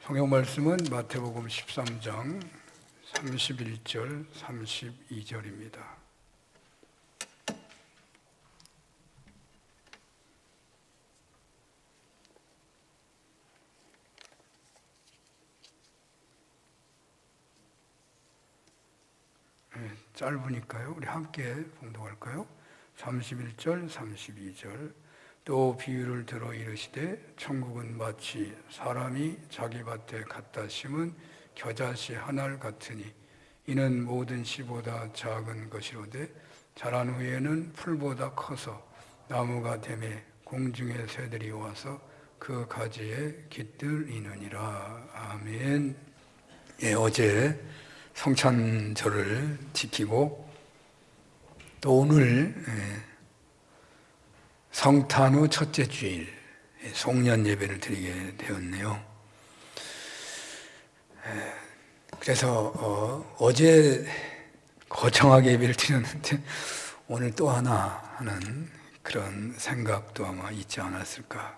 성경 말씀은 마태복음 13장 31절, 32절입니다. 짧으니까요. 우리 함께 봉독할까요? 31절, 32절. 또 비유를 들어 이르시되 천국은 마치 사람이 자기 밭에 갖다 심은 겨자씨 하나를 같으니 이는 모든 씨보다 작은 것이로되 자란 후에는 풀보다 커서 나무가 되매 공중의 새들이 와서 그 가지에 깃들이느니라. 아멘. 어제 성찬절을 지키고 또 오늘 성탄 후 첫째 주일 송년 예배를 드리게 되었네요. 그래서 어제 거창하게 예배를 드렸는데 오늘 또 하나 하는 그런 생각도 아마 있지 않았을까.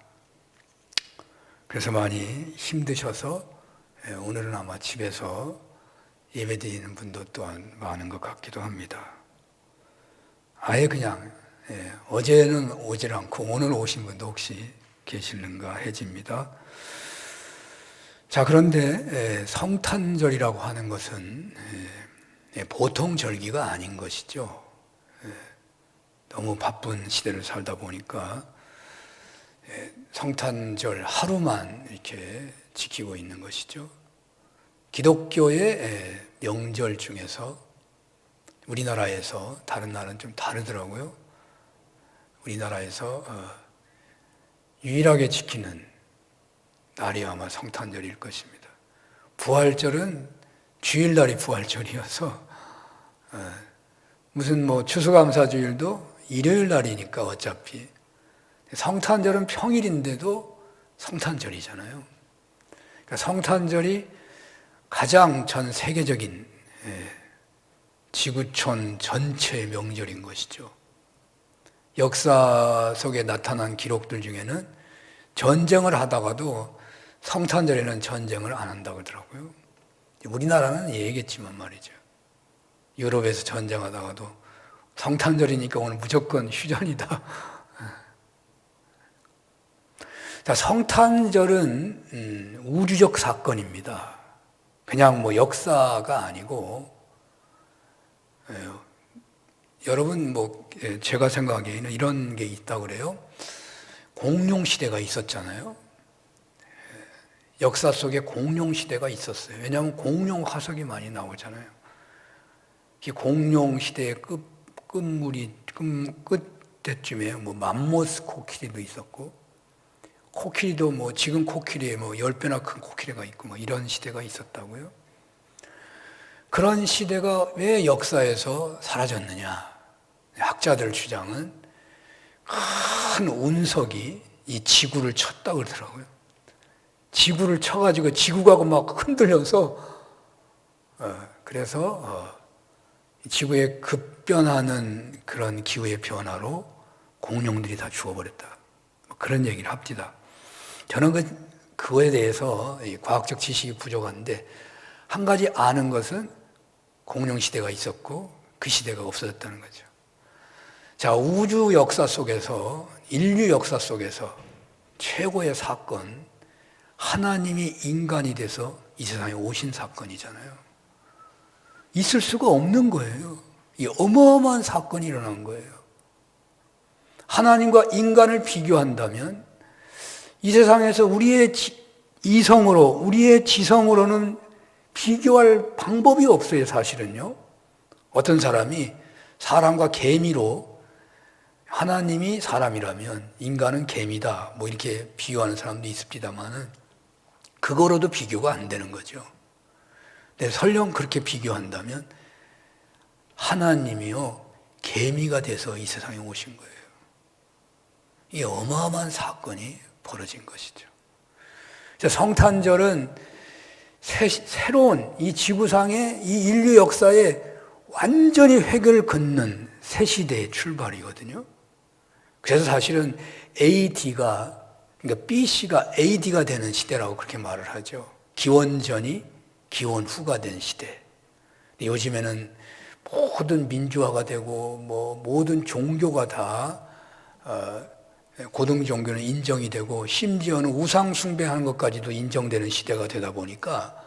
그래서 많이 힘드셔서 오늘은 아마 집에서 예배 드리는 분도 또한 많은 것 같기도 합니다. 아예 그냥 어제는 오질 않고 오늘 오신 분도 혹시 계시는가 해집니다. 자, 그런데 성탄절이라고 하는 것은 보통 절기가 아닌 것이죠. 너무 바쁜 시대를 살다 보니까 성탄절 하루만 이렇게 지키고 있는 것이죠. 기독교의 명절 중에서 우리나라에서 다른 나라는 좀 다르더라고요. 우리나라에서 유일하게 지키는 날이 아마 성탄절일 것입니다. 부활절은 주일날이 부활절이어서 무슨 추수감사주일도 일요일 날이니까 어차피 성탄절은 평일인데도 성탄절이잖아요. 그러니까 성탄절이 가장 전 세계적인 지구촌 전체의 명절인 것이죠. 역사 속에 나타난 기록들 중에는 전쟁을 하다가도 성탄절에는 전쟁을 안 한다고 그러더라고요. 우리나라는 얘기했지만 말이죠. 유럽에서 전쟁하다가도 성탄절이니까 오늘 무조건 휴전이다. 자, 성탄절은 우주적 사건입니다. 그냥 역사가 아니고 여러분 제가 생각하기에는 이런 게 있다고 그래요. 공룡시대가 있었잖아요. 역사 속에 공룡시대가 있었어요. 왜냐하면 공룡 화석이 많이 나오잖아요. 이 공룡시대의 끝때쯤에 맘모스 코끼리도 있었고, 코끼리도 지금 코끼리에 10배나 큰 코끼리가 있고 이런 시대가 있었다고요. 그런 시대가 왜 역사에서 사라졌느냐? 학자들 주장은 큰 운석이 이 지구를 쳤다고 그러더라고요. 지구를 쳐가지고 지구가 막 흔들려서 그래서 지구에 급변하는 그런 기후의 변화로 공룡들이 다 죽어버렸다. 그런 얘기를 합니다. 저는 그거에 대해서 과학적 지식이 부족한데 한 가지 아는 것은 공룡 시대가 있었고 그 시대가 없어졌다는 거죠. 자, 우주 역사 속에서, 인류 역사 속에서 최고의 사건, 하나님이 인간이 돼서 이 세상에 오신 사건이잖아요. 있을 수가 없는 거예요. 이 어마어마한 사건이 일어난 거예요. 하나님과 인간을 비교한다면 이 세상에서 우리의 이성으로, 우리의 지성으로는 비교할 방법이 없어요, 사실은요. 어떤 사람이 사람과 개미로 하나님이 사람이라면 인간은 개미다, 이렇게 비교하는 사람도 있습니다만은 그거로도 비교가 안 되는 거죠. 근데 설령 그렇게 비교한다면 하나님이요, 개미가 돼서 이 세상에 오신 거예요. 이 어마어마한 사건이 벌어진 것이죠. 성탄절은 새로운 이 지구상의 이 인류 역사에 완전히 획을 긋는 새 시대의 출발이거든요. 그래서 사실은 AD가, 그러니까 BC가 AD가 되는 시대라고 그렇게 말을 하죠. 기원전이 기원후가 된 시대. 요즘에는 모든 민주화가 되고 모든 종교가 다 고등 종교는 인정이 되고 심지어는 우상 숭배하는 것까지도 인정되는 시대가 되다 보니까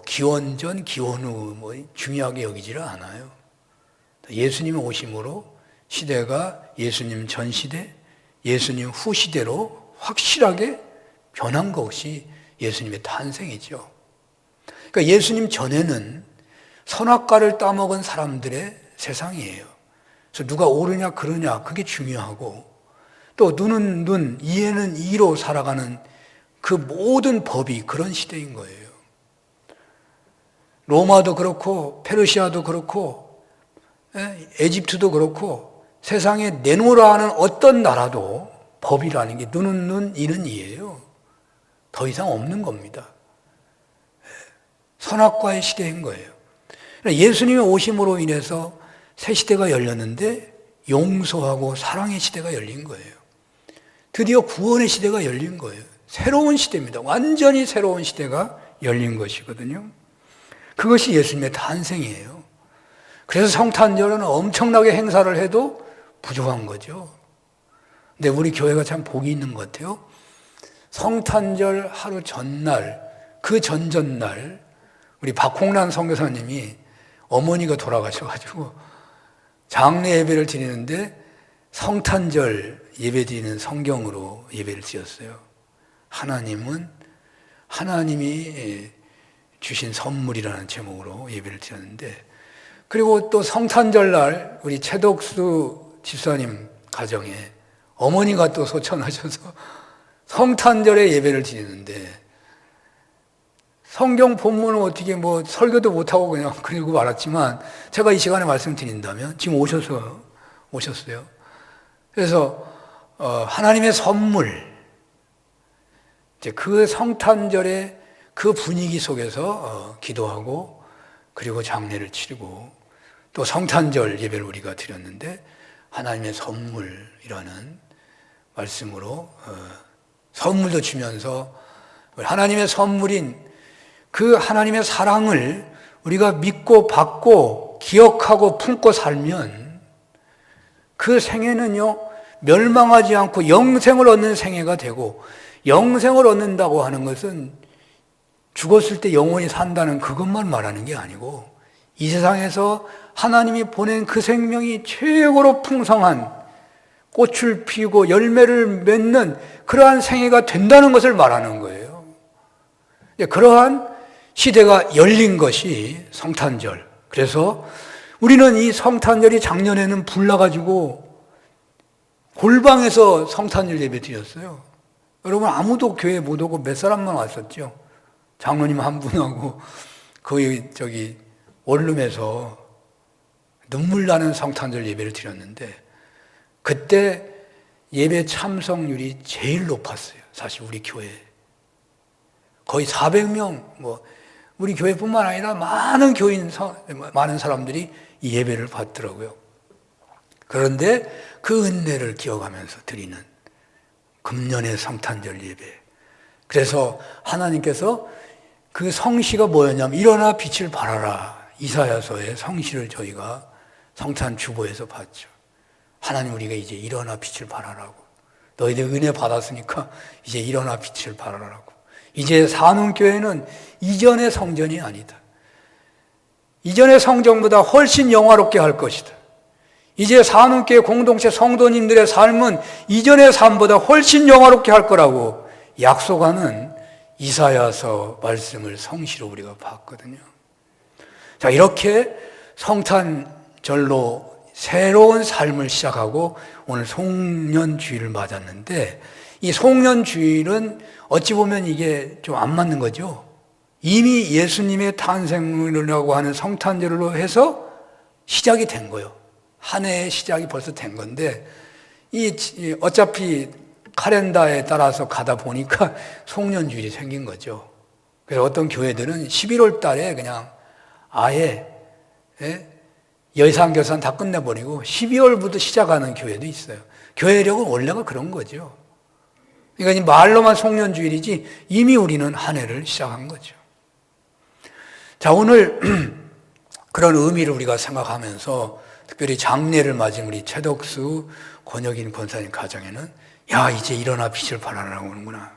기원전, 기원후 중요하게 여기지를 않아요. 예수님 오심으로 시대가 예수님 전 시대, 예수님 후 시대로 확실하게 변한 것이 예수님의 탄생이죠. 그러니까 예수님 전에는 선악과를 따먹은 사람들의 세상이에요. 그래서 누가 옳으냐 그르냐 그게 중요하고, 또 눈은 눈, 이해는 이로 살아가는 그 모든 법이 그런 시대인 거예요. 로마도 그렇고 페르시아도 그렇고 에집트도 그렇고 세상에 내놓으라 하는 어떤 나라도 법이라는 게 눈은 눈, 이는 이예요. 더 이상 없는 겁니다. 선악과의 시대인 거예요. 예수님의 오심으로 인해서 새 시대가 열렸는데 용서하고 사랑의 시대가 열린 거예요. 드디어 구원의 시대가 열린 거예요. 새로운 시대입니다. 완전히 새로운 시대가 열린 것이거든요. 그것이 예수님의 탄생이에요. 그래서 성탄절은 엄청나게 행사를 해도 부족한 거죠. 근데 우리 교회가 참 복이 있는 것 같아요. 성탄절 하루 전날, 그 전전날 우리 박홍란 선교사님이 어머니가 돌아가셔가지고 장례 예배를 드리는데 성탄절 예배 드리는 성경으로 예배를 드렸어요. 하나님은 하나님이 주신 선물이라는 제목으로 예배를 드렸는데, 그리고 또 성탄절 날 우리 최덕수 집사님 가정에 어머니가 또 소천하셔서 성탄절에 예배를 드리는데 성경 본문은 어떻게 설교도 못하고 그냥 그리고 말았지만 제가 이 시간에 말씀드린다면 지금 오셨어요. 그래서 하나님의 선물, 이제 그 성탄절의 그 분위기 속에서 기도하고 그리고 장례를 치르고 또 성탄절 예배를 우리가 드렸는데 하나님의 선물이라는 말씀으로 선물도 주면서 하나님의 선물인 그 하나님의 사랑을 우리가 믿고 받고 기억하고 품고 살면 그 생애는요 멸망하지 않고 영생을 얻는 생애가 되고, 영생을 얻는다고 하는 것은 죽었을 때 영원히 산다는 그것만 말하는 게 아니고 이 세상에서 하나님이 보낸 그 생명이 최고로 풍성한 꽃을 피우고 열매를 맺는 그러한 생애가 된다는 것을 말하는 거예요. 그러한 시대가 열린 것이 성탄절. 그래서 우리는 이 성탄절이 작년에는 불 나가지고 골방에서 성탄절 예배 드렸어요. 여러분 아무도 교회 못 오고 몇 사람만 왔었죠. 장로님 한 분하고 거의 원룸에서 눈물 나는 성탄절 예배를 드렸는데 그때 예배 참석률이 제일 높았어요. 사실 우리 교회 거의 400명, 우리 교회뿐만 아니라 많은 많은 사람들이 이 예배를 받더라고요. 그런데 그 은혜를 기억하면서 드리는 금년의 성탄절 예배. 그래서 하나님께서 그 성시가 뭐였냐면 일어나 빛을 발하라. 이사야서의 성시를 저희가 성탄 주보에서 봤죠. 하나님 우리가 이제 일어나 빛을 발하라고. 너희들 은혜 받았으니까 이제 일어나 빛을 발하라고. 이제 사는 교회는 이전의 성전이 아니다. 이전의 성전보다 훨씬 영화롭게 할 것이다. 이제 사는 교회 공동체 성도님들의 삶은 이전의 삶보다 훨씬 영화롭게 할 거라고 약속하는 이사야서 말씀을 성시로 우리가 봤거든요. 자, 이렇게 성탄절로 새로운 삶을 시작하고 오늘 송년주일을 맞았는데, 이 송년주일은 어찌 보면 이게 좀 안 맞는 거죠. 이미 예수님의 탄생이라고 하는 성탄절로 해서 시작이 된 거예요. 한 해의 시작이 벌써 된 건데, 어차피 카렌다에 따라서 가다 보니까 송년주일이 생긴 거죠. 그래서 어떤 교회들은 11월 달에 그냥 아예 예산 결산 다 끝내버리고 12월부터 시작하는 교회도 있어요. 교회력은 원래가 그런 거죠. 그러니까 이 말로만 송년주일이지 이미 우리는 한 해를 시작한 거죠. 자, 오늘 그런 의미를 우리가 생각하면서 특별히 장례를 맞은 우리 최덕수 권혁인 권사님 가정에는 야, 이제 일어나 빛을 발하라고 하는구나.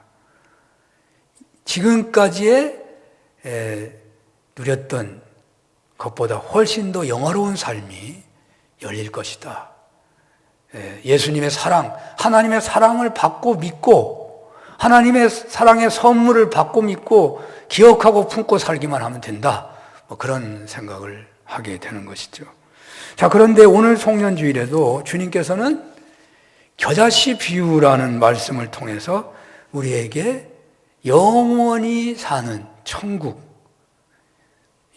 지금까지의 누렸던 것보다 훨씬 더 영화로운 삶이 열릴 것이다. 예수님의 사랑, 하나님의 사랑을 받고 믿고 하나님의 사랑의 선물을 받고 믿고 기억하고 품고 살기만 하면 된다. 뭐 그런 생각을 하게 되는 것이죠. 자, 그런데 오늘 송년주일에도 주님께서는 겨자씨 비유라는 말씀을 통해서 우리에게 영원히 사는 천국,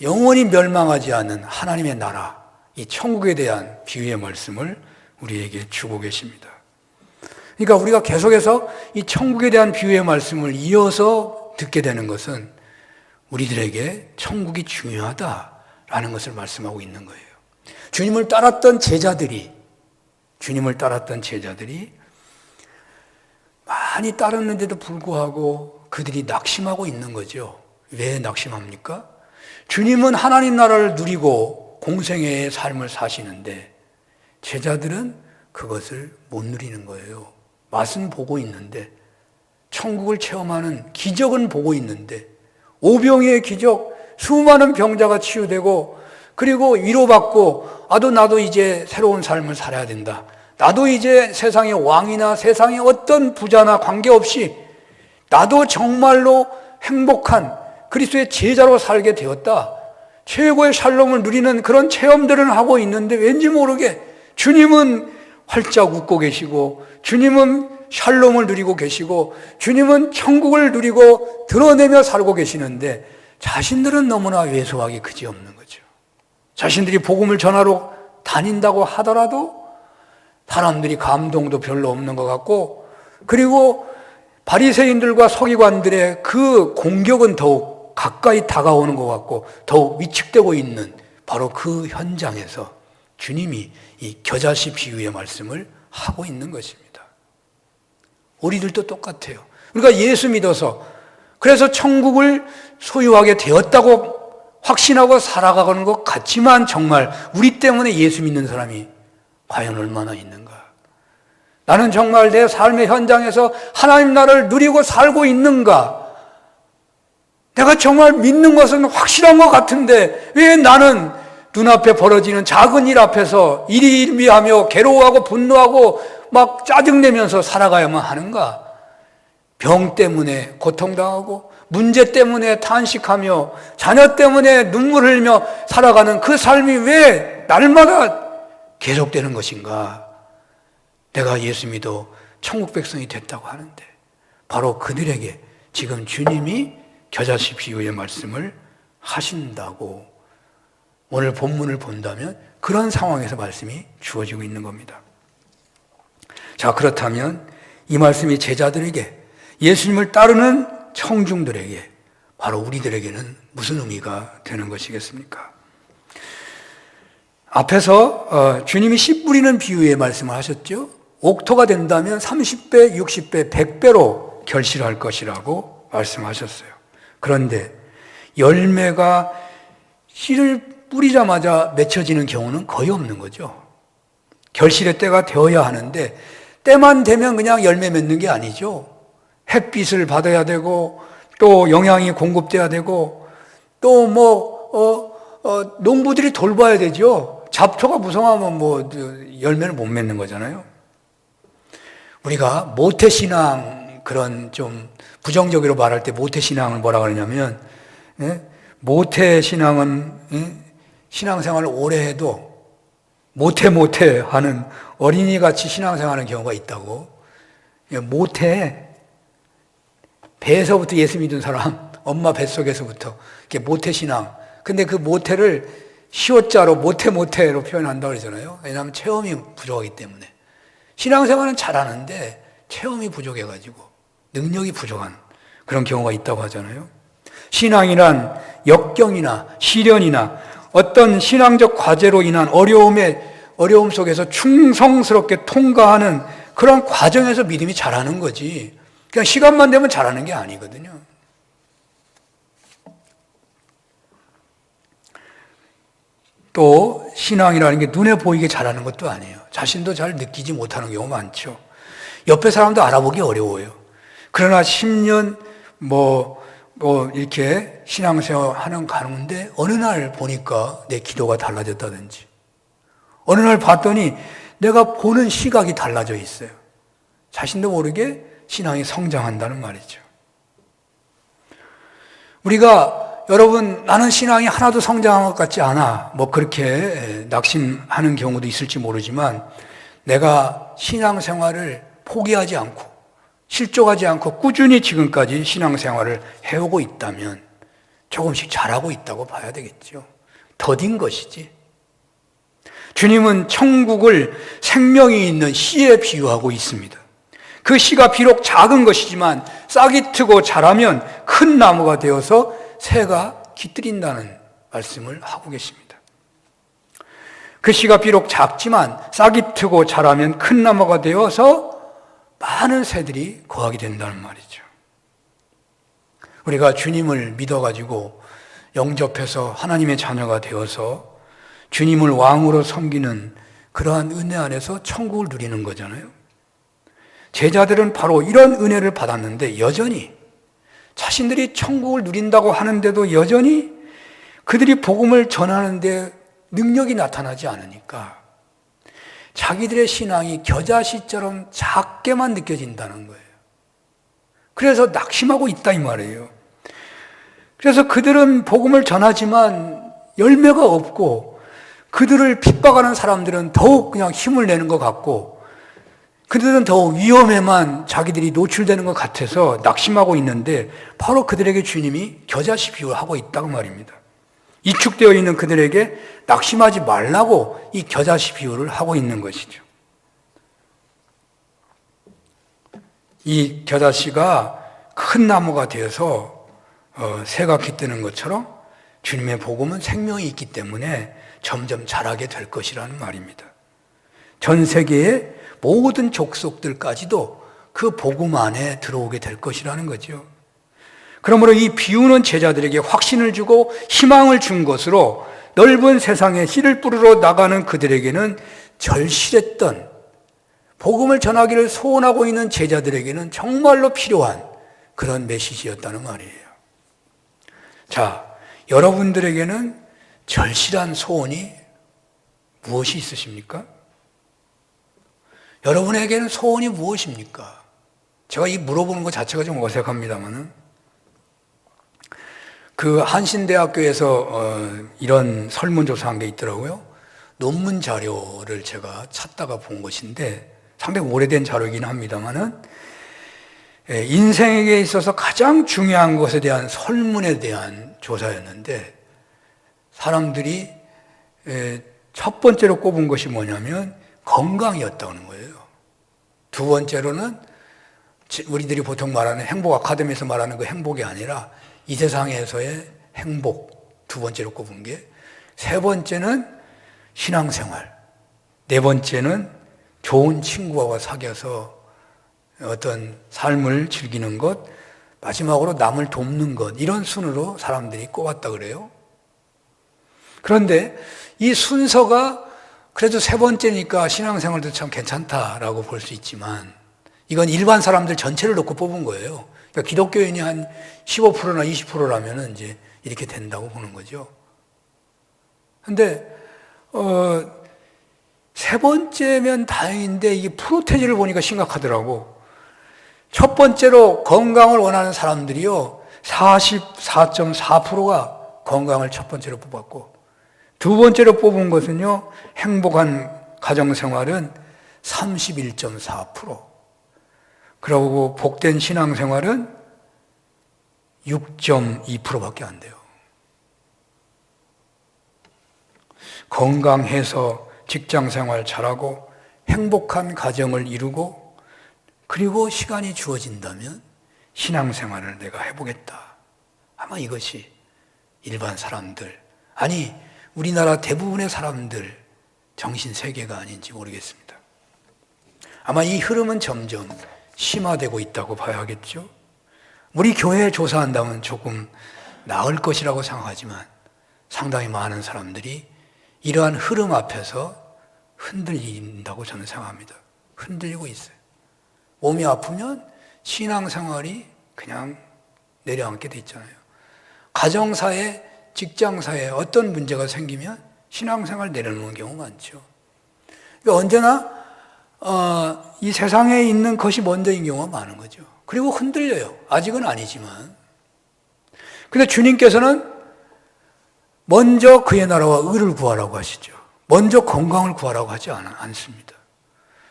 영원히 멸망하지 않는 하나님의 나라, 이 천국에 대한 비유의 말씀을 우리에게 주고 계십니다. 그러니까 우리가 계속해서 이 천국에 대한 비유의 말씀을 이어서 듣게 되는 것은 우리들에게 천국이 중요하다라는 것을 말씀하고 있는 거예요. 주님을 따랐던 제자들이 많이 따랐는데도 불구하고 그들이 낙심하고 있는 거죠. 왜 낙심합니까? 주님은 하나님 나라를 누리고 공생애의 삶을 사시는데 제자들은 그것을 못 누리는 거예요. 맛은 보고 있는데, 천국을 체험하는 기적은 보고 있는데, 오병이의 기적, 수많은 병자가 치유되고 그리고 위로받고 나도 이제 새로운 삶을 살아야 된다. 나도 이제 세상의 왕이나 세상의 어떤 부자나 관계없이 나도 정말로 행복한 그리스도의 제자로 살게 되었다. 최고의 샬롬을 누리는 그런 체험들은 하고 있는데 왠지 모르게 주님은 활짝 웃고 계시고 주님은 샬롬을 누리고 계시고 주님은 천국을 누리고 드러내며 살고 계시는데 자신들은 너무나 왜소하기 그지없는 거죠. 자신들이 복음을 전하러 다닌다고 하더라도 사람들이 감동도 별로 없는 것 같고 그리고 바리새인들과 서기관들의 그 공격은 더욱 가까이 다가오는 것 같고 더욱 위축되고 있는 바로 그 현장에서 주님이 이 겨자씨 비유의 말씀을 하고 있는 것입니다. 우리들도 똑같아요. 우리가 예수 믿어서 그래서 천국을 소유하게 되었다고 확신하고 살아가는 것 같지만 정말 우리 때문에 예수 믿는 사람이 과연 얼마나 있는가? 나는 정말 내 삶의 현장에서 하나님 나라를 누리고 살고 있는가? 내가 정말 믿는 것은 확실한 것 같은데 왜 나는 눈앞에 벌어지는 작은 일 앞에서 일희일비하며 괴로워하고 분노하고 막 짜증내면서 살아가야만 하는가? 병 때문에 고통당하고 문제 때문에 탄식하며 자녀 때문에 눈물 흘리며 살아가는 그 삶이 왜 날마다 계속되는 것인가? 내가 예수 믿어 천국 백성이 됐다고 하는데 바로 그들에게 지금 주님이 겨자씨 비유의 말씀을 하신다고 오늘 본문을 본다면 그런 상황에서 말씀이 주어지고 있는 겁니다. 자, 그렇다면 이 말씀이 제자들에게 예수님을 따르는 청중들에게 바로 우리들에게는 무슨 의미가 되는 것이겠습니까? 앞에서 주님이 씨 뿌리는 비유의 말씀을 하셨죠. 옥토가 된다면 30배, 60배, 100배로 결실할 것이라고 말씀하셨어요. 그런데 열매가 씨를 뿌리자마자 맺혀지는 경우는 거의 없는 거죠. 결실의 때가 되어야 하는데 때만 되면 그냥 열매 맺는 게 아니죠. 햇빛을 받아야 되고 또 영양이 공급돼야 되고 또 농부들이 돌봐야 되죠. 잡초가 무성하면 열매를 못 맺는 거잖아요. 우리가 모태신앙 그런 좀 부정적으로 말할 때 모태신앙을 뭐라 그러냐면 모태신앙은 신앙생활을 오래 해도 모태 하는 어린이같이 신앙생활하는 경우가 있다고. 모태 배에서부터 예수 믿은 사람 엄마 뱃속에서부터 이게 모태신앙. 근데 그 모태를 시옷자로 모태로 표현한다고 그러잖아요. 왜냐하면 체험이 부족하기 때문에. 신앙생활은 잘하는데 체험이 부족해가지고 능력이 부족한 그런 경우가 있다고 하잖아요. 신앙이란 역경이나 시련이나 어떤 신앙적 과제로 인한 어려움 속에서 충성스럽게 통과하는 그런 과정에서 믿음이 자라는 거지. 그냥 시간만 되면 잘하는 게 아니거든요. 또 신앙이라는 게 눈에 보이게 잘하는 것도 아니에요. 자신도 잘 느끼지 못하는 경우가 많죠. 옆에 사람도 알아보기 어려워요. 그러나 10년 이렇게 신앙생활 하는 가운데 어느 날 보니까 내 기도가 달라졌다든지, 어느 날 봤더니 내가 보는 시각이 달라져 있어요. 자신도 모르게 신앙이 성장한다는 말이죠. 우리가 여러분, 나는 신앙이 하나도 성장한 것 같지 않아, 그렇게 낙심하는 경우도 있을지 모르지만, 내가 신앙생활을 포기하지 않고 실족하지 않고 꾸준히 지금까지 신앙생활을 해오고 있다면 조금씩 잘하고 있다고 봐야 되겠죠. 더딘 것이지. 주님은 천국을 생명이 있는 씨에 비유하고 있습니다. 그 씨가 비록 작은 것이지만 싹이 트고 자라면 큰 나무가 되어서 새가 깃들인다는 말씀을 하고 계십니다. 그 씨가 비록 작지만 싹이 트고 자라면 큰 나무가 되어서 많은 새들이 거하게 된다는 말이죠. 우리가 주님을 믿어가지고 영접해서 하나님의 자녀가 되어서 주님을 왕으로 섬기는 그러한 은혜 안에서 천국을 누리는 거잖아요. 제자들은 바로 이런 은혜를 받았는데 여전히 자신들이 천국을 누린다고 하는데도 여전히 그들이 복음을 전하는데 능력이 나타나지 않으니까 자기들의 신앙이 겨자씨처럼 작게만 느껴진다는 거예요. 그래서 낙심하고 있다 이 말이에요. 그래서 그들은 복음을 전하지만 열매가 없고, 그들을 핍박하는 사람들은 더욱 그냥 힘을 내는 것 같고, 그들은 더욱 위험에만 자기들이 노출되는 것 같아서 낙심하고 있는데, 바로 그들에게 주님이 겨자씨 비유를 하고 있다고 말입니다. 이축되어 있는 그들에게 낙심하지 말라고 이 겨자씨 비유를 하고 있는 것이죠. 이 겨자씨가 큰 나무가 되어서 새가 깃드는 것처럼 주님의 복음은 생명이 있기 때문에 점점 자라게 될 것이라는 말입니다. 전 세계의 모든 족속들까지도 그 복음 안에 들어오게 될 것이라는 거죠. 그러므로 이 비유는 제자들에게 확신을 주고 희망을 준 것으로 넓은 세상에 씨를 뿌리러 나가는 그들에게는 절실했던, 복음을 전하기를 소원하고 있는 제자들에게는 정말로 필요한 그런 메시지였다는 말이에요. 자, 여러분들에게는 절실한 소원이 무엇이 있으십니까? 여러분에게는 소원이 무엇입니까? 제가 이 물어보는 것 자체가 좀 어색합니다만은, 그 한신대학교에서 이런 설문조사한 게 있더라고요. 논문 자료를 제가 찾다가 본 것인데 상당히 오래된 자료이긴 합니다만은, 인생에 있어서 가장 중요한 것에 대한 설문에 대한 조사였는데, 사람들이 첫 번째로 꼽은 것이 뭐냐면 건강이었다는 거예요. 두 번째로는 우리들이 보통 말하는 행복, 아카데미에서 말하는 그 행복이 아니라 이 세상에서의 행복, 두 번째로 꼽은 게, 세 번째는 신앙생활, 네 번째는 좋은 친구와 사귀어서 어떤 삶을 즐기는 것, 마지막으로 남을 돕는 것, 이런 순으로 사람들이 꼽았다 그래요. 그런데 이 순서가 그래도 세 번째니까 신앙생활도 참 괜찮다라고 볼 수 있지만, 이건 일반 사람들 전체를 놓고 뽑은 거예요. 그러니까 기독교인이 한 15%나 20%라면은 이제 이렇게 된다고 보는 거죠. 근데, 세 번째면 다행인데, 이게 프로테지를 보니까 심각하더라고. 첫 번째로 건강을 원하는 사람들이요, 44.4%가 건강을 첫 번째로 뽑았고, 두 번째로 뽑은 것은요, 행복한 가정생활은 31.4%. 그리고 복된 신앙생활은 6.2%밖에 안 돼요. 건강해서 직장생활 잘하고 행복한 가정을 이루고, 그리고 시간이 주어진다면 신앙생활을 내가 해보겠다. 아마 이것이 일반 사람들, 아니 우리나라 대부분의 사람들 정신세계가 아닌지 모르겠습니다. 아마 이 흐름은 점점 심화되고 있다고 봐야겠죠. 우리 교회에 조사한다면 조금 나을 것이라고 생각하지만 상당히 많은 사람들이 이러한 흐름 앞에서 흔들린다고 저는 생각합니다. 흔들리고 있어요. 몸이 아프면 신앙생활이 그냥 내려앉게 돼 있잖아요. 가정사회, 직장사회에 어떤 문제가 생기면 신앙생활 내려놓는 경우 많죠. 언제나 이 세상에 있는 것이 먼저인 경우가 많은 거죠. 그리고 흔들려요. 아직은 아니지만. 근데 주님께서는 먼저 그의 나라와 의를 구하라고 하시죠. 먼저 건강을 구하라고 하지 않습니다.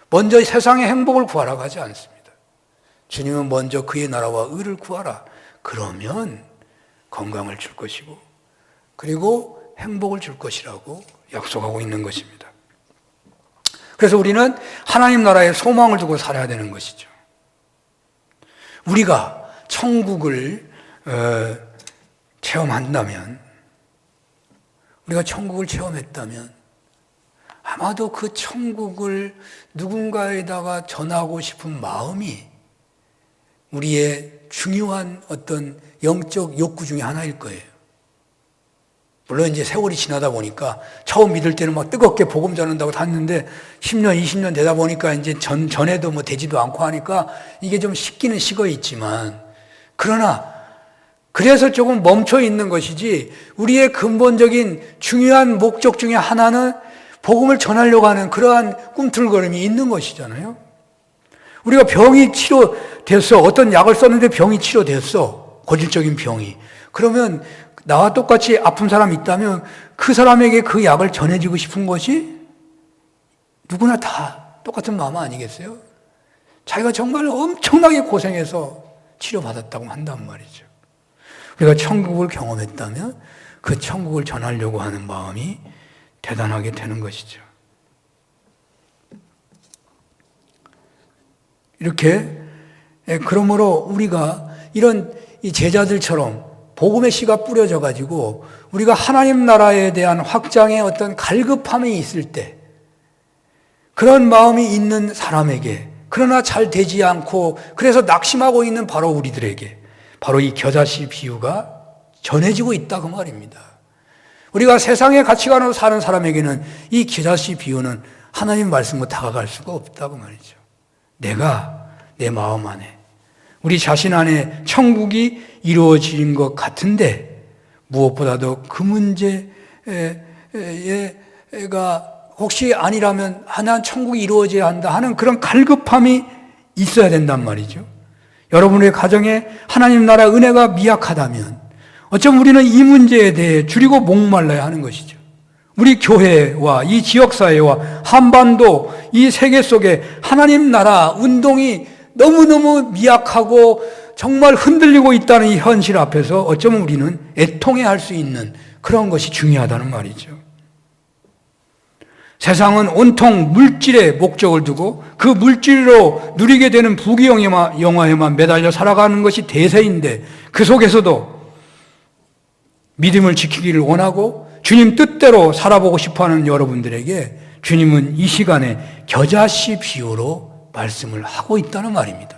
먼저 세상의 행복을 구하라고 하지 않습니다. 주님은 먼저 그의 나라와 의를 구하라. 그러면 건강을 줄 것이고 그리고 행복을 줄 것이라고 약속하고 있는 것입니다. 그래서 우리는 하나님 나라에 소망을 두고 살아야 되는 것이죠. 우리가 천국을 체험한다면, 우리가 천국을 체험했다면 아마도 그 천국을 누군가에다가 전하고 싶은 마음이 우리의 중요한 어떤 영적 욕구 중에 하나일 거예요. 물론 이제 세월이 지나다 보니까 처음 믿을 때는 막 뜨겁게 복음 전한다고 탔는데 10년, 20년 되다 보니까 이제 전에도 뭐 되지도 않고 하니까 이게 좀 식기는 식어 있지만, 그러나 그래서 조금 멈춰 있는 것이지 우리의 근본적인 중요한 목적 중에 하나는 복음을 전하려고 하는 그러한 꿈틀거림이 있는 것이잖아요. 우리가 병이 치료됐어. 어떤 약을 썼는데 병이 치료됐어. 고질적인 병이. 그러면 나와 똑같이 아픈 사람이 있다면 그 사람에게 그 약을 전해주고 싶은 것이 누구나 다 똑같은 마음 아니겠어요? 자기가 정말 엄청나게 고생해서 치료받았다고 한단 말이죠. 우리가 천국을 경험했다면 그 천국을 전하려고 하는 마음이 대단하게 되는 것이죠. 이렇게 그러므로 우리가 이런 이 제자들처럼 복음의 씨가 뿌려져 가지고 우리가 하나님 나라에 대한 확장의 어떤 갈급함이 있을 때, 그런 마음이 있는 사람에게, 그러나 잘 되지 않고 그래서 낙심하고 있는 바로 우리들에게 바로 이 겨자씨 비유가 전해지고 있다 그 말입니다. 우리가 세상의 가치관으로 사는 사람에게는 이 겨자씨 비유는 하나님 말씀으로 다가갈 수가 없다고 말이죠. 내가 내 마음 안에, 우리 자신 안에 천국이 이루어진 것 같은데 무엇보다도 그 문제가 혹시 아니라면 난 천국이 이루어져야 한다 하는 그런 갈급함이 있어야 된단 말이죠. 여러분의 가정에 하나님 나라 은혜가 미약하다면 어쩌면 우리는 이 문제에 대해 줄이고 목말라야 하는 것이죠. 우리 교회와 이 지역사회와 한반도 이 세계 속에 하나님 나라 운동이 너무너무 미약하고 정말 흔들리고 있다는 이 현실 앞에서 어쩌면 우리는 애통해 할 수 있는 그런 것이 중요하다는 말이죠. 세상은 온통 물질의 목적을 두고 그 물질로 누리게 되는 부귀영화에만 매달려 살아가는 것이 대세인데, 그 속에서도 믿음을 지키기를 원하고 주님 뜻대로 살아보고 싶어하는 여러분들에게 주님은 이 시간에 겨자씨 비유로 말씀을 하고 있다는 말입니다.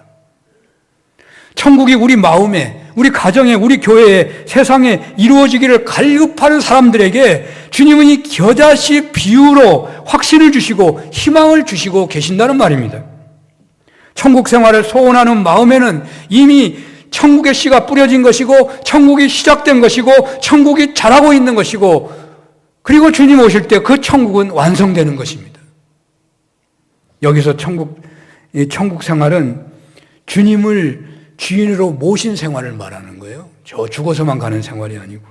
천국이 우리 마음에, 우리 가정에, 우리 교회에, 세상에 이루어지기를 갈급하는 사람들에게 주님은 이 겨자씨 비유로 확신을 주시고 희망을 주시고 계신다는 말입니다. 천국 생활을 소원하는 마음에는 이미 천국의 씨가 뿌려진 것이고 천국이 시작된 것이고 천국이 자라고 있는 것이고, 그리고 주님 오실 때 그 천국은 완성되는 것입니다. 여기서 천국 생활은 주님을 주인으로 모신 생활을 말하는 거예요. 저 죽어서만 가는 생활이 아니고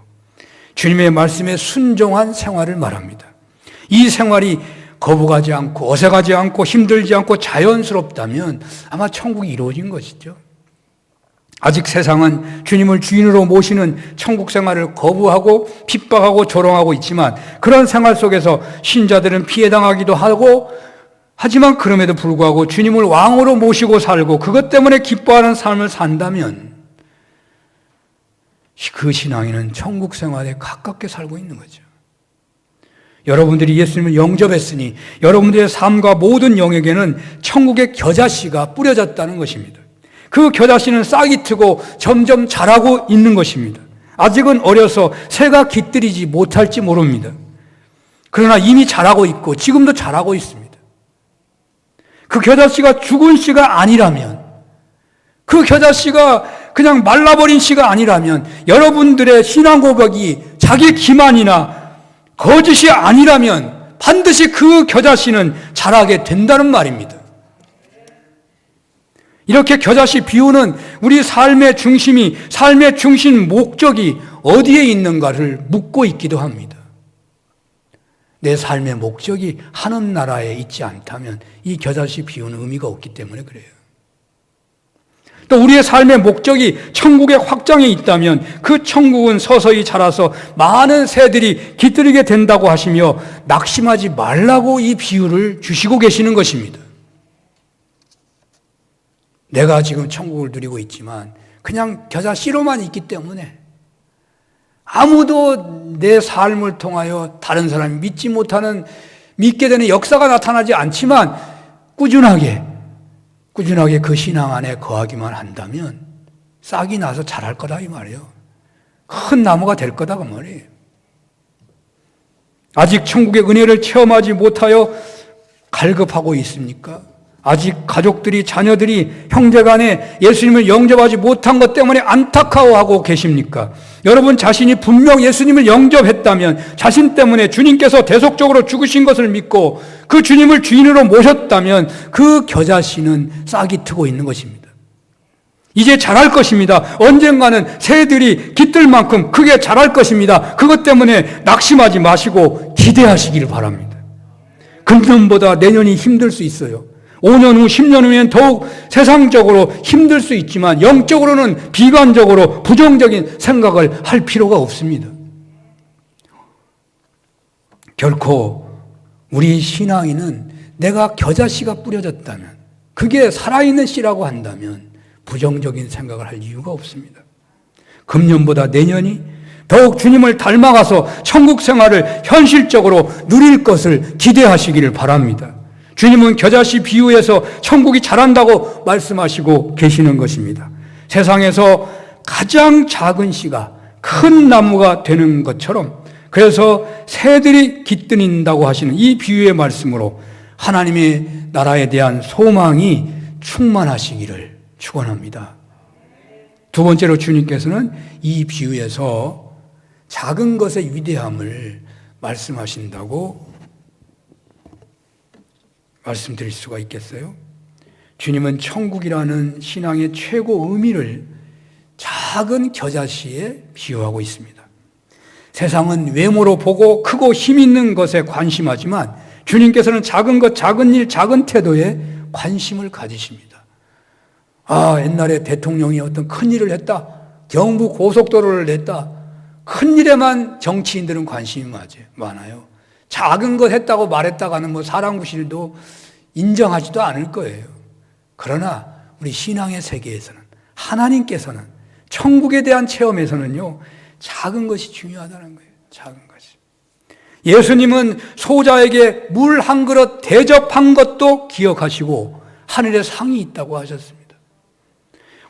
주님의 말씀에 순종한 생활을 말합니다. 이 생활이 거부가지 않고 어색하지 않고 힘들지 않고 자연스럽다면 아마 천국이 이루어진 것이죠. 아직 세상은 주님을 주인으로 모시는 천국 생활을 거부하고 핍박하고 조롱하고 있지만, 그런 생활 속에서 신자들은 피해당하기도 하고, 하지만 그럼에도 불구하고 주님을 왕으로 모시고 살고 그것 때문에 기뻐하는 삶을 산다면 그 신앙인은 천국 생활에 가깝게 살고 있는 거죠. 여러분들이 예수님을 영접했으니 여러분들의 삶과 모든 영역에는 천국의 겨자씨가 뿌려졌다는 것입니다. 그 겨자씨는 싹이 트고 점점 자라고 있는 것입니다. 아직은 어려서 새가 깃들이지 못할지 모릅니다. 그러나 이미 자라고 있고 지금도 자라고 있습니다. 그 겨자씨가 죽은 씨가 아니라면, 그 겨자씨가 그냥 말라버린 씨가 아니라면, 여러분들의 신앙 고백이 자기 기만이나 거짓이 아니라면 반드시 그 겨자씨는 자라게 된다는 말입니다. 이렇게 겨자씨 비유는 우리 삶의 중심이, 삶의 중심 목적이 어디에 있는가를 묻고 있기도 합니다. 내 삶의 목적이 하늘 나라에 있지 않다면 이 겨자씨 비유는 의미가 없기 때문에 그래요. 또 우리의 삶의 목적이 천국의 확장에 있다면 그 천국은 서서히 자라서 많은 새들이 깃들이게 된다고 하시며 낙심하지 말라고 이 비유를 주시고 계시는 것입니다. 내가 지금 천국을 누리고 있지만 그냥 겨자씨로만 있기 때문에 아무도 내 삶을 통하여 다른 사람이 믿게 되는 역사가 나타나지 않지만 꾸준하게 그 신앙 안에 거하기만 한다면 싹이 나서 자랄 거다 이 말이에요. 큰 나무가 될 거다 그 말이에요. 아직 천국의 은혜를 체험하지 못하여 갈급하고 있습니까? 아직 가족들이, 자녀들이, 형제간에 예수님을 영접하지 못한 것 때문에 안타까워하고 계십니까? 여러분 자신이 분명 예수님을 영접했다면, 자신 때문에 주님께서 대속적으로 죽으신 것을 믿고 그 주님을 주인으로 모셨다면 그 겨자씨는 싹이 트고 있는 것입니다. 이제 자랄 것입니다. 언젠가는 새들이 깃들 만큼 크게 자랄 것입니다. 그것 때문에 낙심하지 마시고 기대하시길 바랍니다. 금년보다 내년이 힘들 수 있어요. 5년 후, 10년 후엔 더욱 세상적으로 힘들 수 있지만 영적으로는 비관적으로 부정적인 생각을 할 필요가 없습니다. 결코 우리 신앙인은 내가 겨자씨가 뿌려졌다면, 그게 살아있는 씨라고 한다면 부정적인 생각을 할 이유가 없습니다. 금년보다 내년이 더욱 주님을 닮아가서 천국 생활을 현실적으로 누릴 것을 기대하시기를 바랍니다. 주님은 겨자씨 비유에서 천국이 자란다고 말씀하시고 계시는 것입니다. 세상에서 가장 작은 씨가 큰 나무가 되는 것처럼, 그래서 새들이 깃든다고 하시는 이 비유의 말씀으로 하나님의 나라에 대한 소망이 충만하시기를 축원합니다. 두 번째로 주님께서는 이 비유에서 작은 것의 위대함을 말씀하신다고 말씀드릴 수가 있겠어요? 주님은 천국이라는 신앙의 최고 의미를 작은 겨자씨에 비유하고 있습니다. 세상은 외모로 보고 크고 힘 있는 것에 관심하지만 주님께서는 작은 것, 작은 일, 작은 태도에 관심을 가지십니다. 옛날에 대통령이 어떤 큰 일을 했다, 경부 고속도로를 냈다, 큰 일에만 정치인들은 관심이 많아요. 작은 것 했다고 말했다가는 사랑구실도 인정하지도 않을 거예요. 그러나 우리 신앙의 세계에서는, 하나님께서는, 천국에 대한 체험에서는요, 작은 것이 중요하다는 거예요. 작은 것이. 예수님은 소자에게 물 한 그릇 대접한 것도 기억하시고 하늘에 상이 있다고 하셨습니다.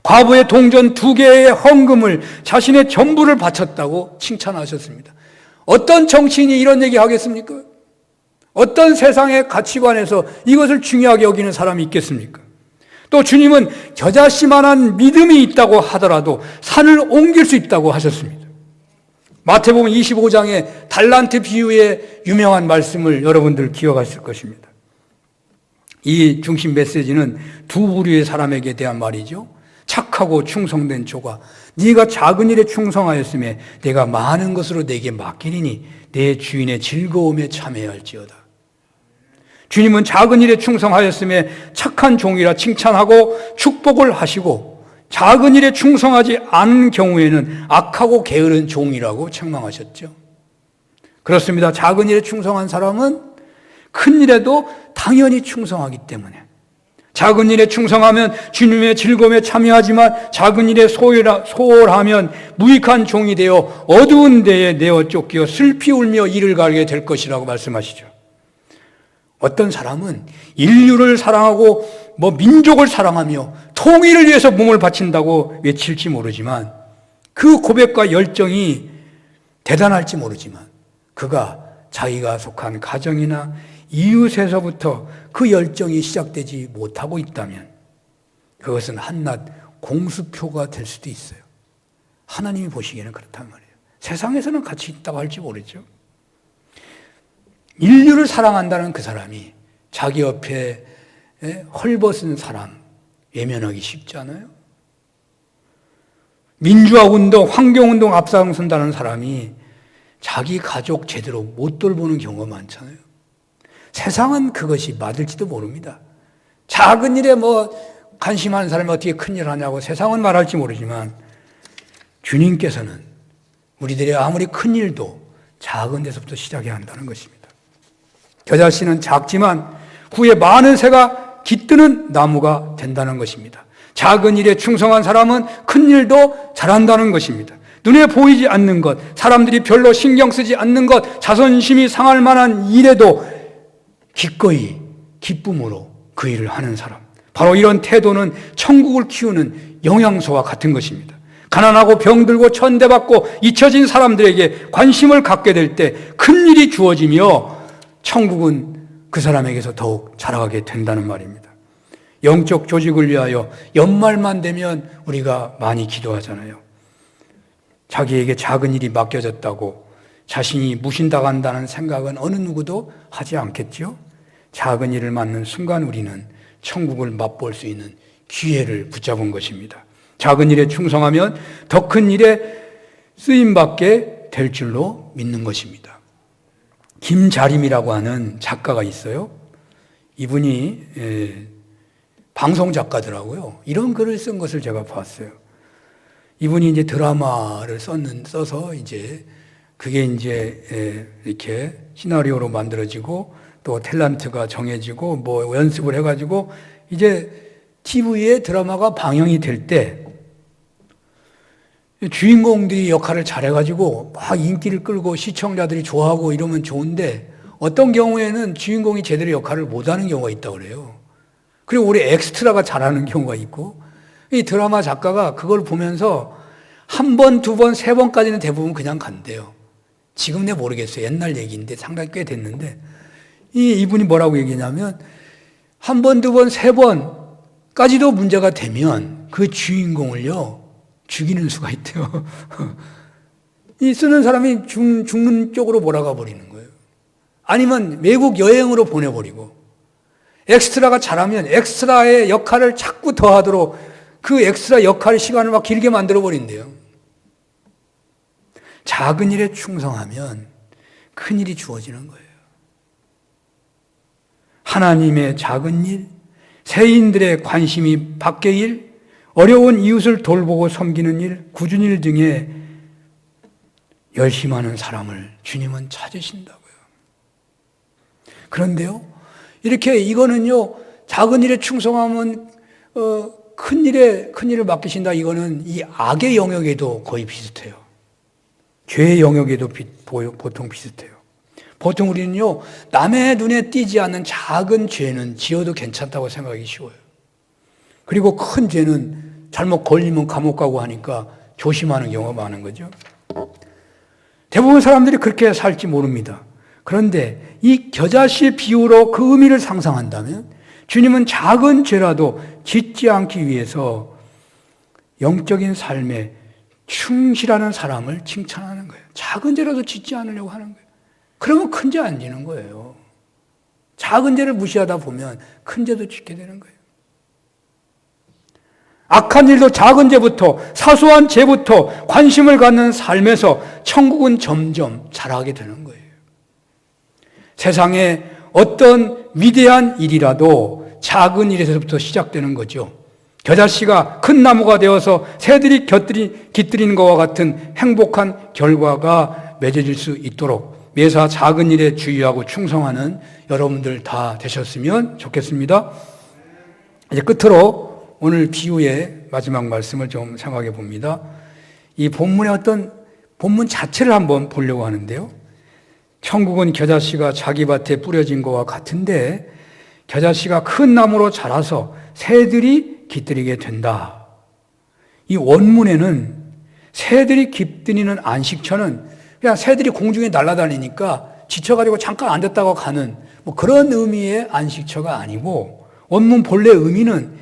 과부의 동전 2개의 헌금을 자신의 전부를 바쳤다고 칭찬하셨습니다. 어떤 정치인이 이런 얘기 하겠습니까? 어떤 세상의 가치관에서 이것을 중요하게 여기는 사람이 있겠습니까? 또 주님은 겨자씨만한 믿음이 있다고 하더라도 산을 옮길 수 있다고 하셨습니다. 마태복음 25장의 달란트 비유의 유명한 말씀을 여러분들 기억하실 것입니다. 이 중심 메시지는 두 부류의 사람에게 대한 말이죠. 착하고 충성된 조가, 네가 작은 일에 충성하였으며 내가 많은 것으로 내게 맡기리니 내 주인의 즐거움에 참여할지어다. 주님은 작은 일에 충성하였으며 착한 종이라 칭찬하고 축복을 하시고, 작은 일에 충성하지 않은 경우에는 악하고 게으른 종이라고 책망하셨죠. 그렇습니다. 작은 일에 충성한 사람은 큰 일에도 당연히 충성하기 때문에 작은 일에 충성하면 주님의 즐거움에 참여하지만 작은 일에 소홀하면 무익한 종이 되어 어두운 데에 내어 쫓겨 슬피 울며 이를 가게 될 것이라고 말씀하시죠. 어떤 사람은 인류를 사랑하고 민족을 사랑하며 통일을 위해서 몸을 바친다고 외칠지 모르지만 그 고백과 열정이 대단할지 모르지만 그가 자기가 속한 가정이나 이웃에서부터 그 열정이 시작되지 못하고 있다면 그것은 한낱 공수표가 될 수도 있어요. 하나님이 보시기에는 그렇단 말이에요. 세상에서는 같이 있다고 할지 모르죠. 인류를 사랑한다는 그 사람이 자기 옆에 헐벗은 사람 외면하기 쉽지 않아요? 민주화운동, 환경운동 앞장선다는 사람이 자기 가족 제대로 못 돌보는 경우가 많잖아요. 세상은 그것이 맞을지도 모릅니다. 작은 일에 관심하는 사람이 어떻게 큰일을 하냐고 세상은 말할지 모르지만 주님께서는 우리들의 아무리 큰 일도 작은 데서부터 시작해야 한다는 것입니다. 겨자씨는 작지만 후에 많은 새가 깃드는 나무가 된다는 것입니다. 작은 일에 충성한 사람은 큰 일도 잘한다는 것입니다. 눈에 보이지 않는 것, 사람들이 별로 신경 쓰지 않는 것, 자존심이 상할 만한 일에도 기꺼이 기쁨으로 그 일을 하는 사람. 바로 이런 태도는 천국을 키우는 영양소와 같은 것입니다. 가난하고 병들고 천대받고 잊혀진 사람들에게 관심을 갖게 될 때 큰 일이 주어지며 천국은 그 사람에게서 더욱 자라가게 된다는 말입니다. 영적 조직을 위하여 연말만 되면 우리가 많이 기도하잖아요. 자기에게 작은 일이 맡겨졌다고 자신이 무신당한다는 생각은 어느 누구도 하지 않겠죠. 작은 일을 맡는 순간 우리는 천국을 맛볼 수 있는 기회를 붙잡은 것입니다. 작은 일에 충성하면 더 큰 일에 쓰임받게 될 줄로 믿는 것입니다. 김자림이라고 하는 작가가 있어요. 이분이 방송 작가더라고요. 이런 글을 쓴 것을 제가 봤어요. 이분이 이제 드라마를 써서 이제 그게 이제 이렇게 시나리오로 만들어지고 또 탤런트가 정해지고 연습을 해가지고 이제 TV에 드라마가 방영이 될 때 주인공들이 역할을 잘해가지고 막 인기를 끌고 시청자들이 좋아하고 이러면 좋은데 어떤 경우에는 주인공이 제대로 역할을 못하는 경우가 있다고 그래요. 그리고 우리 엑스트라가 잘하는 경우가 있고 이 드라마 작가가 그걸 보면서 한 번, 두 번, 세 번까지는 대부분 그냥 간대요. 지금 내가 모르겠어요. 옛날 얘기인데 상당히 꽤 됐는데 이분이 뭐라고 얘기냐면 한 번, 두 번, 세 번까지도 문제가 되면 그 주인공을요 죽이는 수가 있대요. 이 쓰는 사람이 죽는 쪽으로 몰아가 버리는 거예요. 아니면 외국 여행으로 보내버리고 엑스트라가 잘하면 엑스트라의 역할을 자꾸 더하도록 그 엑스트라 역할 시간을 막 길게 만들어 버린대요. 작은 일에 충성하면 큰 일이 주어지는 거예요. 하나님의 작은 일, 세인들의 관심이 밖의 일, 어려운 이웃을 돌보고 섬기는 일, 굳은 일 등에 열심하는 사람을 주님은 찾으신다고요. 그런데요, 이렇게 이거는요, 작은 일에 충성하면 큰 일을 맡기신다. 이거는 이 악의 영역에도 거의 비슷해요. 죄의 영역에도 보통 비슷해요. 보통 우리는요, 남의 눈에 띄지 않는 작은 죄는 지어도 괜찮다고 생각하기 쉬워요. 그리고 큰 죄는 잘못 걸리면 감옥 가고 하니까 조심하는 경우가 많은 거죠. 대부분 사람들이 그렇게 살지 모릅니다. 그런데 이 겨자씨 비유로 그 의미를 상상한다면 주님은 작은 죄라도 짓지 않기 위해서 영적인 삶에 충실하는 사람을 칭찬하는 거예요. 작은 죄라도 짓지 않으려고 하는 거예요. 그러면 큰 죄 안 지는 거예요. 작은 죄를 무시하다 보면 큰 죄도 짓게 되는 거예요. 악한 일도 작은 죄부터, 사소한 죄부터 관심을 갖는 삶에서 천국은 점점 자라게 되는 거예요. 세상에 어떤 위대한 일이라도 작은 일에서부터 시작되는 거죠. 겨자씨가 큰 나무가 되어서 새들이 깃들이는 것과 같은 행복한 결과가 맺어질 수 있도록 매사 작은 일에 주의하고 충성하는 여러분들 다 되셨으면 좋겠습니다. 이제 끝으로 오늘 비유의 마지막 말씀을 좀 생각해 봅니다. 이 본문의 어떤 본문 자체를 한번 보려고 하는데요. 천국은 겨자씨가 자기 밭에 뿌려진 것과 같은데 겨자씨가 큰 나무로 자라서 새들이 깃들이게 된다. 이 원문에는 새들이 깃들이는 안식처는 그냥 새들이 공중에 날아다니니까 지쳐가지고 잠깐 앉았다가 가는 뭐 그런 의미의 안식처가 아니고 원문 본래 의미는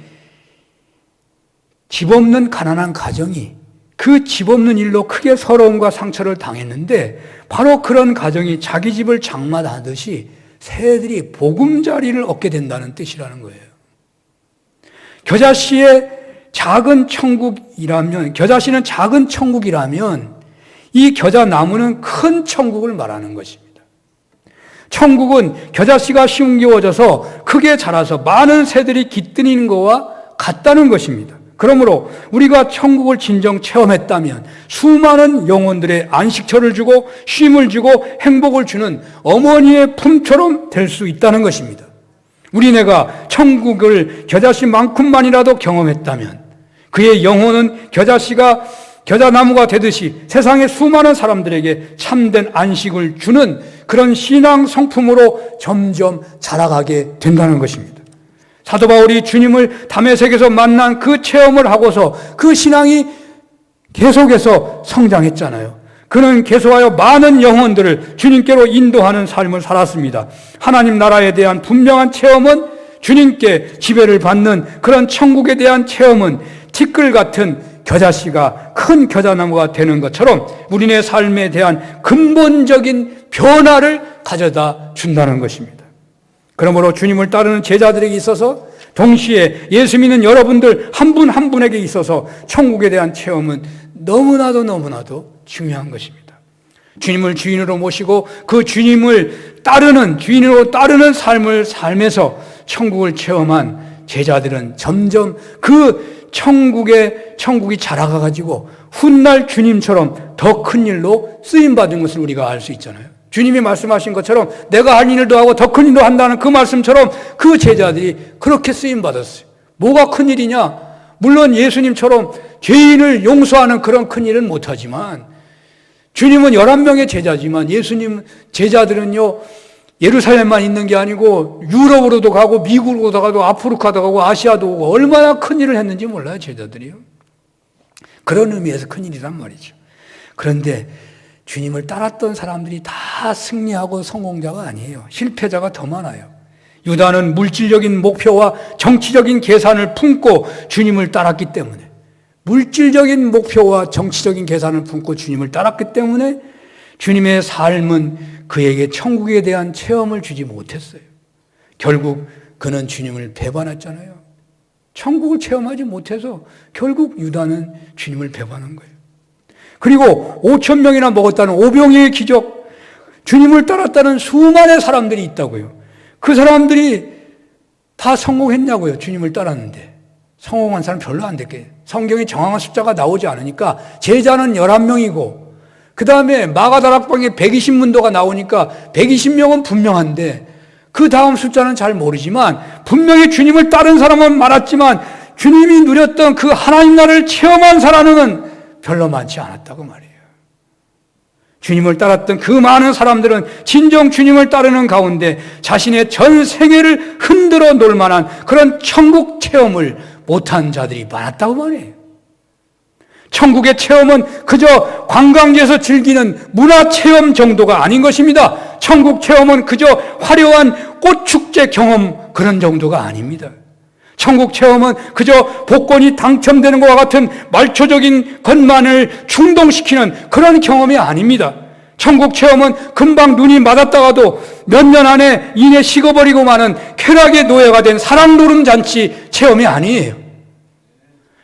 집 없는 가난한 가정이 그 집 없는 일로 크게 서러움과 상처를 당했는데 바로 그런 가정이 자기 집을 장만하듯이 새들이 보금자리를 얻게 된다는 뜻이라는 거예요. 겨자씨의 작은 천국이라면, 겨자씨는 작은 천국이라면 이 겨자나무는 큰 천국을 말하는 것입니다. 천국은 겨자씨가 심겨워져서 크게 자라서 많은 새들이 깃드는 것과 같다는 것입니다. 그러므로 우리가 천국을 진정 체험했다면 수많은 영혼들의 안식처를 주고 쉼을 주고 행복을 주는 어머니의 품처럼 될 수 있다는 것입니다. 우리네가 천국을 겨자씨만큼만이라도 경험했다면 그의 영혼은 겨자나무가 되듯이 세상의 수많은 사람들에게 참된 안식을 주는 그런 신앙 성품으로 점점 자라가게 된다는 것입니다. 사도 바울이 주님을 다메섹에서 만난 그 체험을 하고서 그 신앙이 계속해서 성장했잖아요. 그는 계속하여 많은 영혼들을 주님께로 인도하는 삶을 살았습니다. 하나님 나라에 대한 분명한 체험은 주님께 지배를 받는 그런 천국에 대한 체험은 티끌 같은 겨자씨가 큰 겨자나무가 되는 것처럼 우리네 삶에 대한 근본적인 변화를 가져다 준다는 것입니다. 그러므로 주님을 따르는 제자들에게 있어서 동시에 예수 믿는 여러분들 한 분 한 분에게 있어서 천국에 대한 체험은 너무나도 중요한 것입니다. 주님을 주인으로 모시고 그 주님을 주인으로 따르는 삶을 살면서 천국을 체험한 제자들은 점점 그 천국이 자라가가지고 훗날 주님처럼 더 큰 일로 쓰임받은 것을 우리가 알 수 있잖아요. 주님이 말씀하신 것처럼 내가 할 일도 하고 더 큰 일도 한다는 그 말씀처럼 그 제자들이 그렇게 쓰임받았어요. 뭐가 큰 일이냐? 물론 예수님처럼 죄인을 용서하는 그런 큰 일은 못하지만 주님은 11명의 제자지만 예수님 제자들은요 예루살렘만 있는 게 아니고 유럽으로도 가고 미국으로도 가고 아프리카도 가고 아시아도 오고 얼마나 큰 일을 했는지 몰라요, 제자들이요. 그런 의미에서 큰 일이란 말이죠. 그런데 주님을 따랐던 사람들이 다 승리하고 성공자가 아니에요. 실패자가 더 많아요. 유다는 물질적인 목표와 정치적인 계산을 품고 주님을 따랐기 때문에 물질적인 목표와 정치적인 계산을 품고 주님을 따랐기 때문에 주님의 삶은 그에게 천국에 대한 체험을 주지 못했어요. 결국 그는 주님을 배반했잖아요. 천국을 체험하지 못해서 결국 유다는 주님을 배반한 거예요. 그리고 5,000명이나 먹었다는 오병이의 기적, 주님을 따랐다는 수많은 사람들이 있다고요. 그 사람들이 다 성공했냐고요. 주님을 따랐는데. 성공한 사람 별로 안 됐게. 성경에 정확한 숫자가 나오지 않으니까 제자는 11명이고 그 다음에 마가다락방에 120문도가 나오니까 120명은 분명한데 그 다음 숫자는 잘 모르지만 분명히 주님을 따른 사람은 많았지만 주님이 누렸던 그 하나님 나라를 체험한 사람은 별로 많지 않았다고 말이에요. 주님을 따랐던 그 많은 사람들은 진정 주님을 따르는 가운데 자신의 전 생애를 흔들어 놓을 만한 그런 천국 체험을 못한 자들이 많았다고 말이에요. 천국의 체험은 그저 관광지에서 즐기는 문화체험 정도가 아닌 것입니다. 천국 체험은 그저 화려한 꽃축제 경험 그런 정도가 아닙니다. 천국 체험은 그저 복권이 당첨되는 것과 같은 말초적인 것만을 충동시키는 그런 경험이 아닙니다. 천국 체험은 금방 눈이 맞았다가도 몇 년 안에 이내 식어버리고 마는 쾌락의 노예가 된 사랑노름 잔치 체험이 아니에요.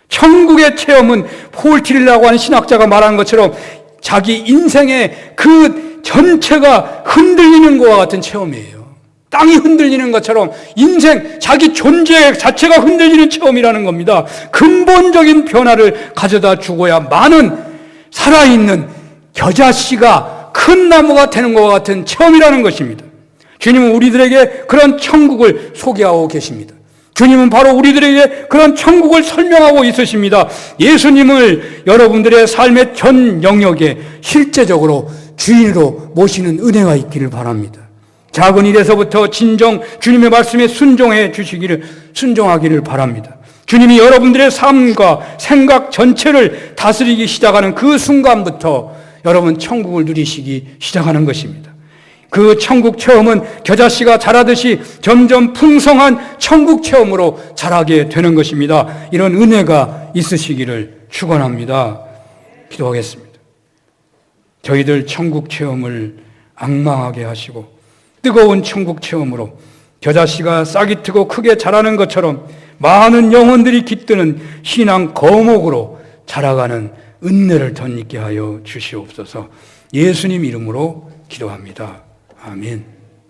천국의 체험은 폴 티릴라고 하는 신학자가 말한 것처럼 자기 인생의 그 전체가 흔들리는 것과 같은 체험이에요. 땅이 흔들리는 것처럼 인생, 자기 존재 자체가 흔들리는 체험이라는 겁니다. 근본적인 변화를 가져다 주고야 많은 살아있는 겨자씨가 큰 나무가 되는 것과 같은 체험이라는 것입니다. 주님은 우리들에게 그런 천국을 소개하고 계십니다. 주님은 바로 우리들에게 그런 천국을 설명하고 있으십니다. 예수님을 여러분들의 삶의 전 영역에 실제적으로 주인으로 모시는 은혜가 있기를 바랍니다. 작은 일에서부터 진정 주님의 말씀에 순종하기를 바랍니다. 주님이 여러분들의 삶과 생각 전체를 다스리기 시작하는 그 순간부터 여러분 천국을 누리시기 시작하는 것입니다. 그 천국 체험은 겨자씨가 자라듯이 점점 풍성한 천국 체험으로 자라게 되는 것입니다. 이런 은혜가 있으시기를 축원합니다. 기도하겠습니다. 저희들 천국 체험을 악망하게 하시고 뜨거운 천국 체험으로 겨자씨가 싹이 트고 크게 자라는 것처럼 많은 영혼들이 깃드는 신앙 거목으로 자라가는 은혜를 덧입게 하여 주시옵소서. 예수님 이름으로 기도합니다. 아멘.